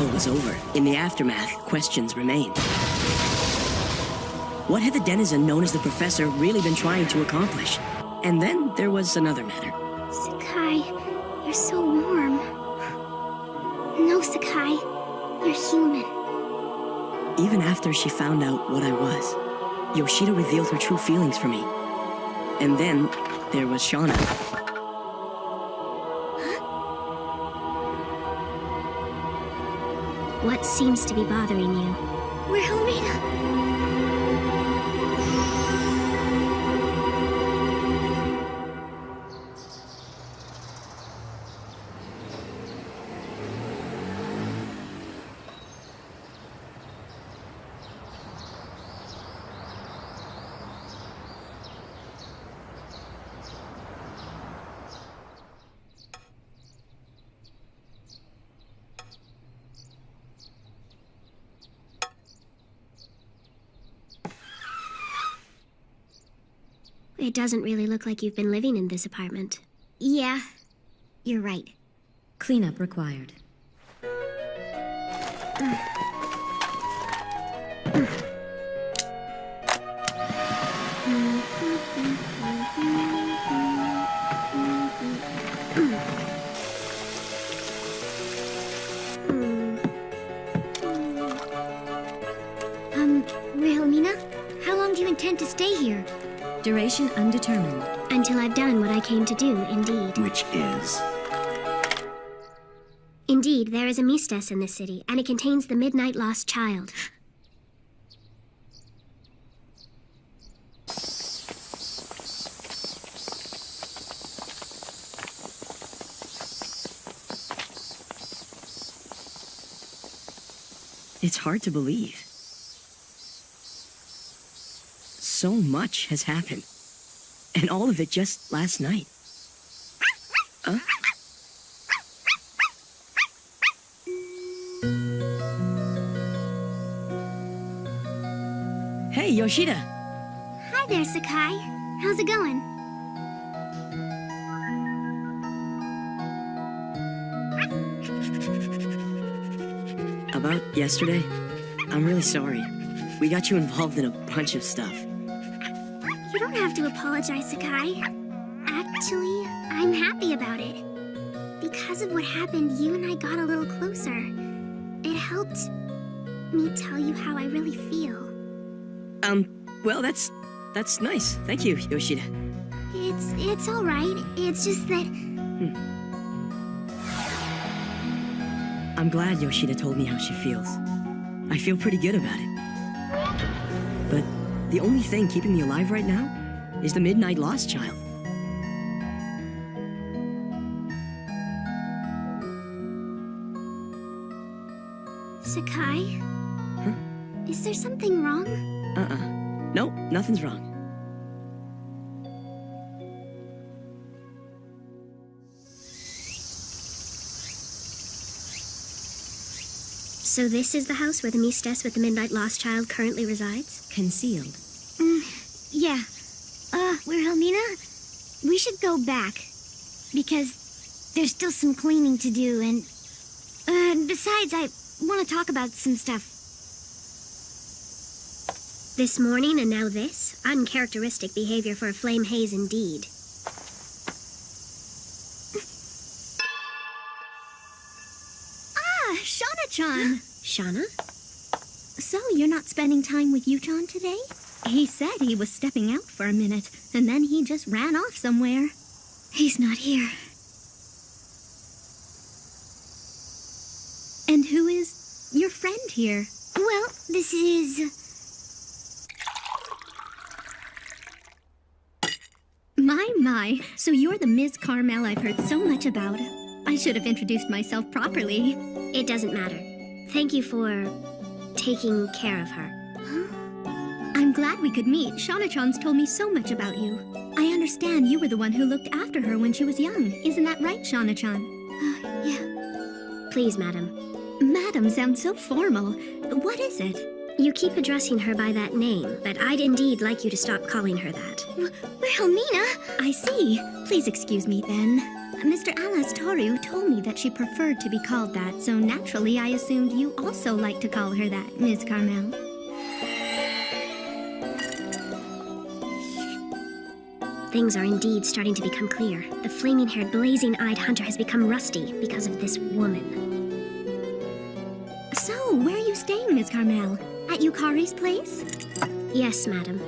battle was over, in the aftermath, questions remained. What had the denizen known as the Professor really been trying to accomplish? And then there was another matter. Sakai, you're so warm. No, Sakai, you're human. Even after she found out what I was, Yoshida revealed her true feelings for me. And then there was Shana. What seems to be bothering you? We're Helmina. It doesn't really look like you've been living in this apartment. Yeah, you're right. Cleanup required. Wilhelmina, how long do you intend to stay here? Duration undetermined. Until I've done what I came to do, indeed. Which is? Indeed, there is a mistress in this city, and it contains the midnight lost child. It's hard to believe. So much has happened. And all of it just last night. Hey, Yoshida! Hi there, Sakai. How's it going? About yesterday, I'm really sorry. We got you involved in a bunch of stuff. You don't have to apologize, Sakai. Actually, I'm happy about it. Because of what happened, you and I got a little closer. It helped me tell you how I really feel. Well, that's nice. Thank you, Yoshida. It's all right. It's just that... I'm glad Yoshida told me how she feels. I feel pretty good about it. But the only thing keeping me alive right now is the midnight lost child. Sakai? Huh? Is there something wrong? Nope, nothing's wrong. So this is the house where the mistress with the midnight lost child currently resides? Concealed. Yeah. Wilhelmina, we should go back. Because there's still some cleaning to do, and... besides, I want to talk about some stuff. This morning and now this? Uncharacteristic behavior for a flame haze indeed. Shana-chan! Shana? So, you're not spending time with Yu-chan today? He said he was stepping out for a minute, and then he just ran off somewhere. He's not here. And who is your friend here? Well, this is... My, so you're the Ms. Carmel I've heard so much about. I should have introduced myself properly. It doesn't matter. Thank you for taking care of her. I'm glad we could meet. Shana-chan's told me so much about you. I understand you were the one who looked after her when she was young. Isn't that right, Shana-chan? Yeah. Please, madam. Madam sounds so formal. What is it? You keep addressing her by that name, but I'd indeed like you to stop calling her that. Wilhelmina! I see. Please excuse me then. Mr. Alas Toru told me that she preferred to be called that, so naturally I assumed you also like to call her that, Ms. Carmel. Things are indeed starting to become clear. The flaming-haired, blazing-eyed hunter has become rusty because of this woman. So, where are you staying, Ms. Carmel? At Yukari's place? Yes, madam.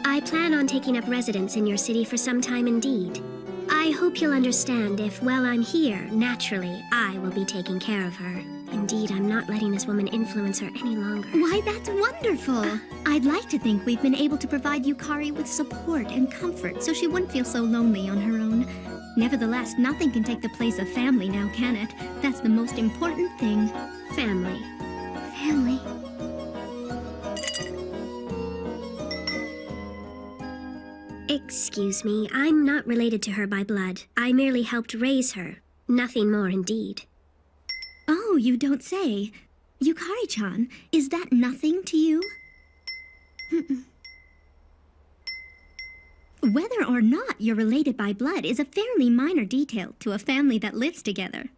I plan on taking up residence in your city for some time indeed. I hope you'll understand if, while I'm here, naturally, I will be taking care of her. Indeed, I'm not letting this woman influence her any longer. Why, that's wonderful! I'd like to think we've been able to provide Yukari with support and comfort so she wouldn't feel so lonely on her own. Nevertheless, nothing can take the place of family now, can it? That's the most important thing. Family. Family. Excuse me, I'm not related to her by blood. I merely helped raise her. Nothing more indeed. Oh, you don't say. Yukari-chan, is that nothing to you? Whether or not you're related by blood is a fairly minor detail to a family that lives together.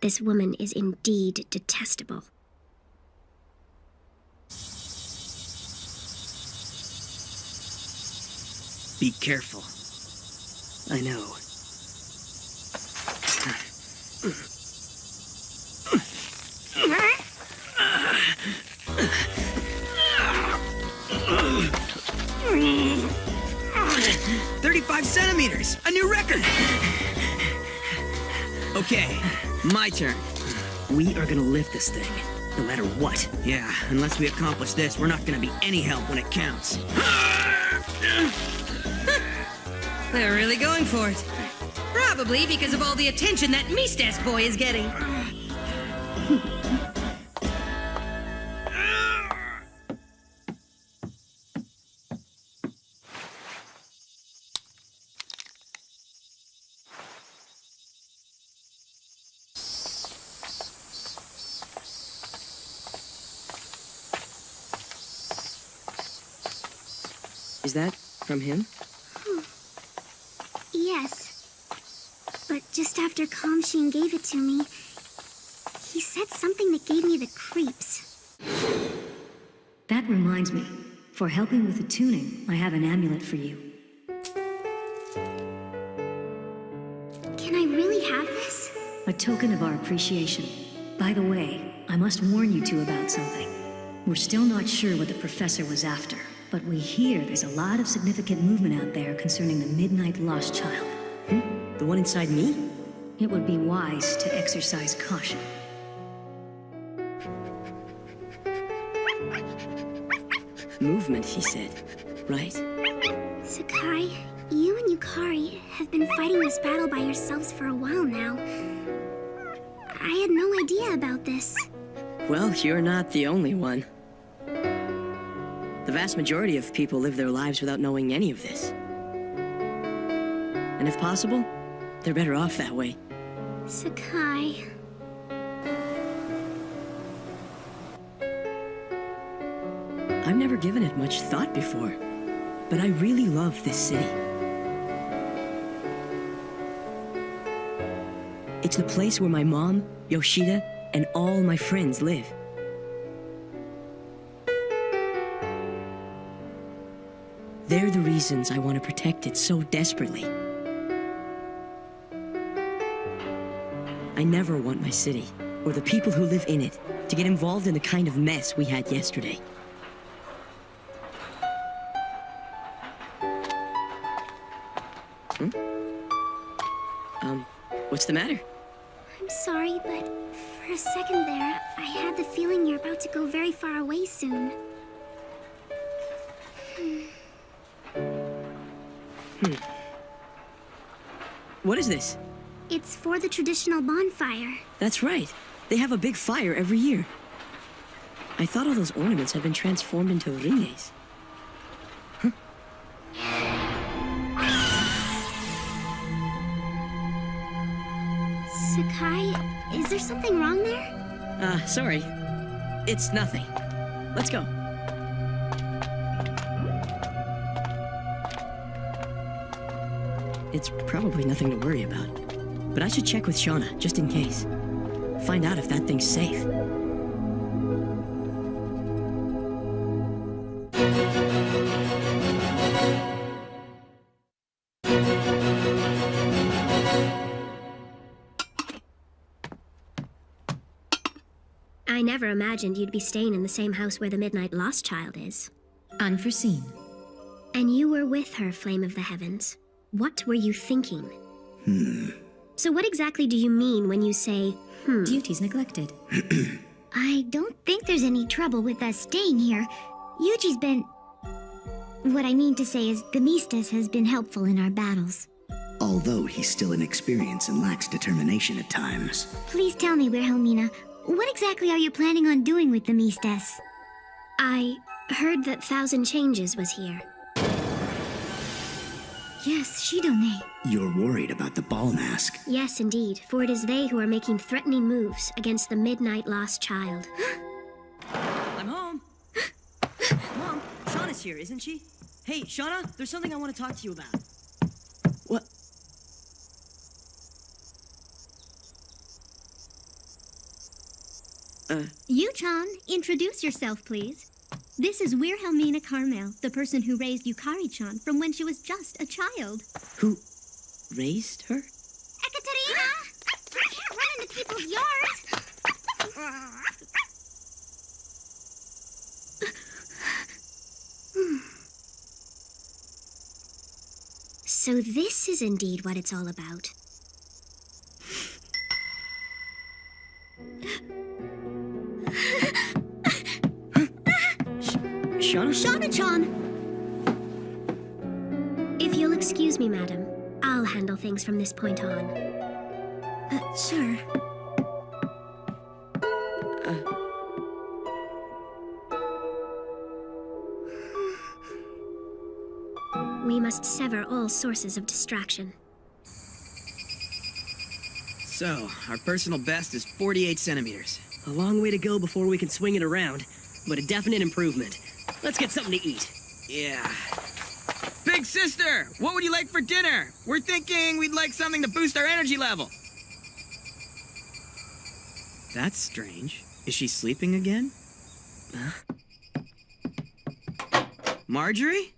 This woman is indeed detestable. Be careful. I know. "35 centimeters! A new record!" Okay, my turn. We are gonna lift this thing, no matter what. Yeah, unless we accomplish this, we're not gonna be any help when it counts. They're really going for it. Probably because of all the attention that Mistes boy is getting. Is that from him? Yes. But just after Kamshin gave it to me, he said something that gave me the creeps. That reminds me. For helping with the tuning, I have an amulet for you. Can I really have this? A token of our appreciation. By the way, I must warn you two about something. We're still not sure what the professor was after, but we hear there's a lot of significant movement out there concerning the Midnight Lost Child. The one inside me? It would be wise to exercise caution. Movement, he said. Right? Sakai, you and Yukari have been fighting this battle by yourselves for a while now. I had no idea about this. Well, you're not the only one. The vast majority of people live their lives without knowing any of this. And if possible, they're better off that way. Sakai... I've never given it much thought before, but I really love this city. It's the place where my mom, Yoshida, and all my friends live. They're the reasons I want to protect it so desperately. I never want my city, or the people who live in it, to get involved in the kind of mess we had yesterday. What's the matter? I'm sorry, but for a second there, I had the feeling you're about to go very far away soon. What is this? It's for the traditional bonfire. That's right. They have a big fire every year. I thought all those ornaments had been transformed into ringes. Sakai, is there something wrong there? Sorry. It's nothing. Let's go. it's probably nothing to worry about. But I should check with Shauna, just in case. Find out if that thing's safe. I never imagined you'd be staying in the same house where the Midnight Lost Child is. Unforeseen. And you were with her, Flame of the Heavens. What were you thinking? So what exactly do you mean when you say, Duties neglected. I don't think there's any trouble with us staying here. Yuji's been... What I mean to say is the Mistas has been helpful in our battles. Although he's still inexperienced and lacks determination at times. Please tell me, Wilhelmina, what exactly are you planning on doing with the Mistas? I heard that Thousand Changes was here. Yes, Shidone. You're worried about the ball mask. Yes, indeed, for it is they who are making threatening moves against the Midnight Lost Child. I'm home. Mom, Shauna's here, isn't she? Hey, Shauna, there's something I want to talk to you about. What? Yu-chan, introduce yourself, please. This is Wilhelmina Carmel, the person who raised Yukari-chan from when she was just a child. Who raised her? Ekaterina! I can't run into people's yards! So this is indeed what it's all about. Shauna? Shana-chan! If you'll excuse me, madam, I'll handle things from this point on. Sure. We must sever all sources of distraction. So, our personal best is 48 centimeters. A long way to go before we can swing it around, but a definite improvement. Let's get something to eat. Yeah. Big sister, what would you like for dinner? We're thinking we'd like something to boost our energy level. That's strange. Is she sleeping again? Marjorie?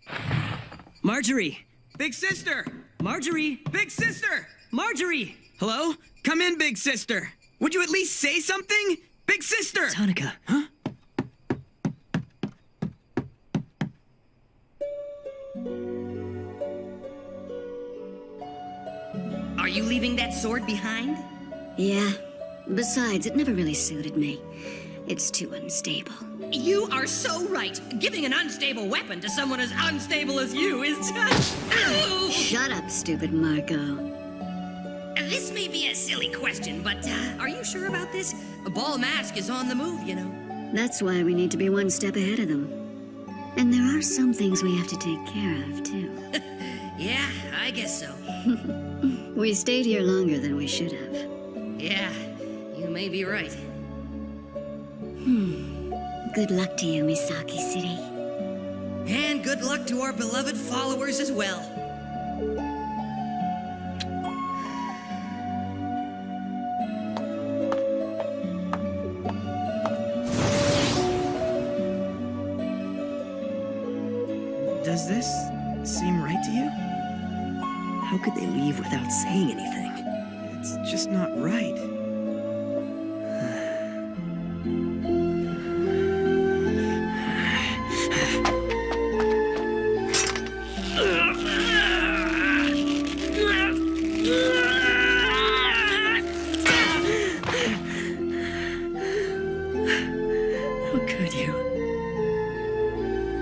Marjorie! Big sister! Marjorie! Big sister! Marjorie! Hello? Come in, big sister. Would you at least say something? Big sister! Tonica. Huh? Are you leaving that sword behind? Yeah. Besides, it never really suited me. It's too unstable. You are so right. Giving an unstable weapon to someone as unstable as you is just... Ow! Shut up, stupid Marco. This may be a silly question, but are you sure about this? A ball mask is on the move, you know. That's why we need to be one step ahead of them. And there are some things we have to take care of, too. Yeah, I guess so. We stayed here longer than we should have. Yeah, you may be right. Good luck to you, Misaki City. And good luck to our beloved followers as well. Does this seem right to you? How could they leave without saying anything? It's just not right. How could you?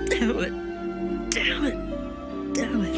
Damn it. Damn it. Damn it.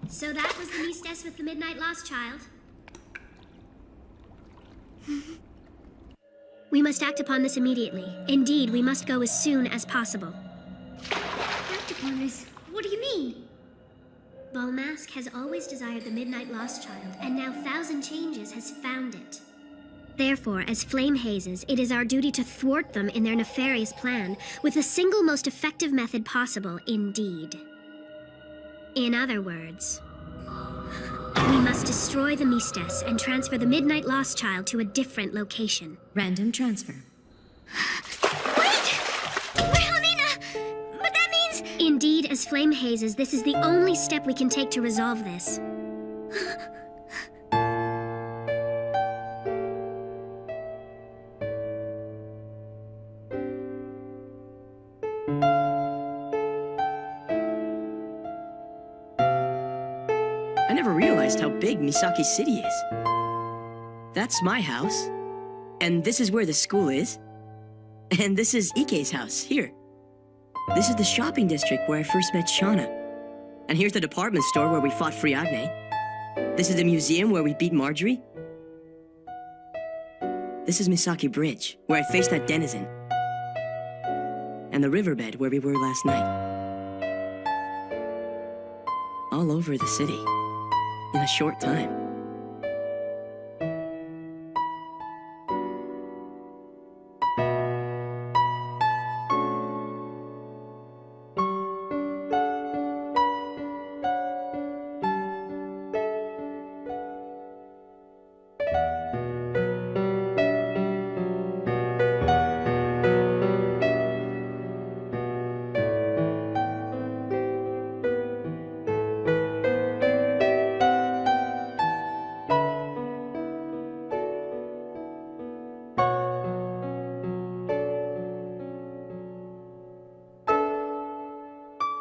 So that was the Mistress with the Midnight Lost Child. We must act upon this immediately. Indeed, we must go as soon as possible. Act upon this? What do you mean? Balmask has always desired the Midnight Lost Child, and now Thousand Changes has found it. Therefore, as Flame Hazes, it is our duty to thwart them in their nefarious plan with the single most effective method possible, indeed. In other words, we must destroy the Mistress and transfer the Midnight Lost Child to a different location. Random transfer. Wilhelmina! But that means... Indeed, as Flame Hazes, this is the only step we can take to resolve this. I never realized how big Misaki City is. That's my house. And this is where the school is. And this is Ike's house, here. This is the shopping district where I first met Shana. And here's the department store where we fought Friagne. This is the museum where we beat Marjorie. This is Misaki Bridge, where I faced that denizen. And the riverbed where we were last night. All over the city. In a short time.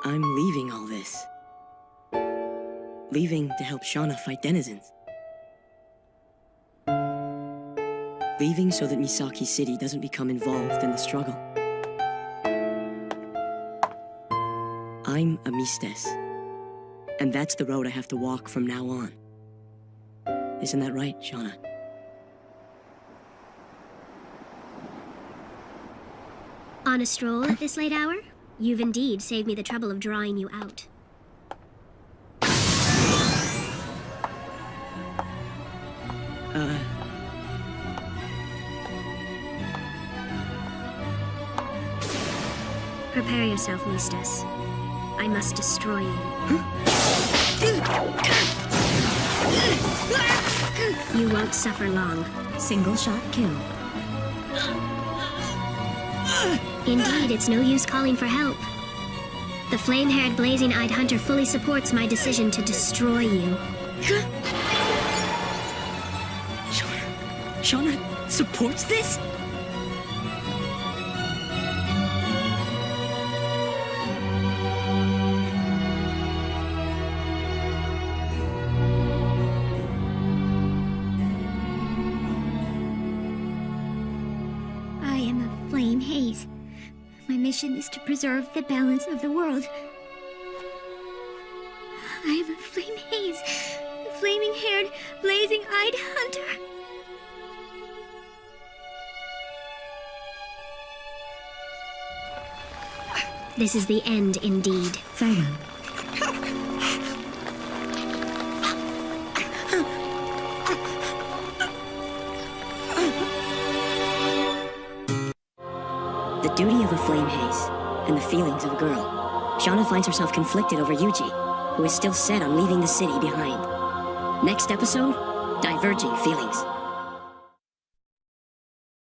I'm leaving all this. Leaving to help Shana fight denizens. Leaving so that Misaki City doesn't become involved in the struggle. I'm a Mistress. And that's the road I have to walk from now on. Isn't that right, Shana? On a stroll at this late hour? You've indeed saved me the trouble of drawing you out. Prepare yourself, Mistress. I must destroy you. You won't suffer long. Single shot kill. Indeed, it's no use calling for help. The flame-haired, blazing-eyed hunter fully supports my decision to destroy you. Shana supports this? I am a flame haze. My mission is to preserve the balance of the world. I am a flame haze, a flaming-haired, blazing-eyed hunter. This is the end, indeed. Farewell. The duty of a flame haze, and the feelings of a girl. Shana finds herself conflicted over Yuji, who is still set on leaving the city behind. Next episode, diverging feelings.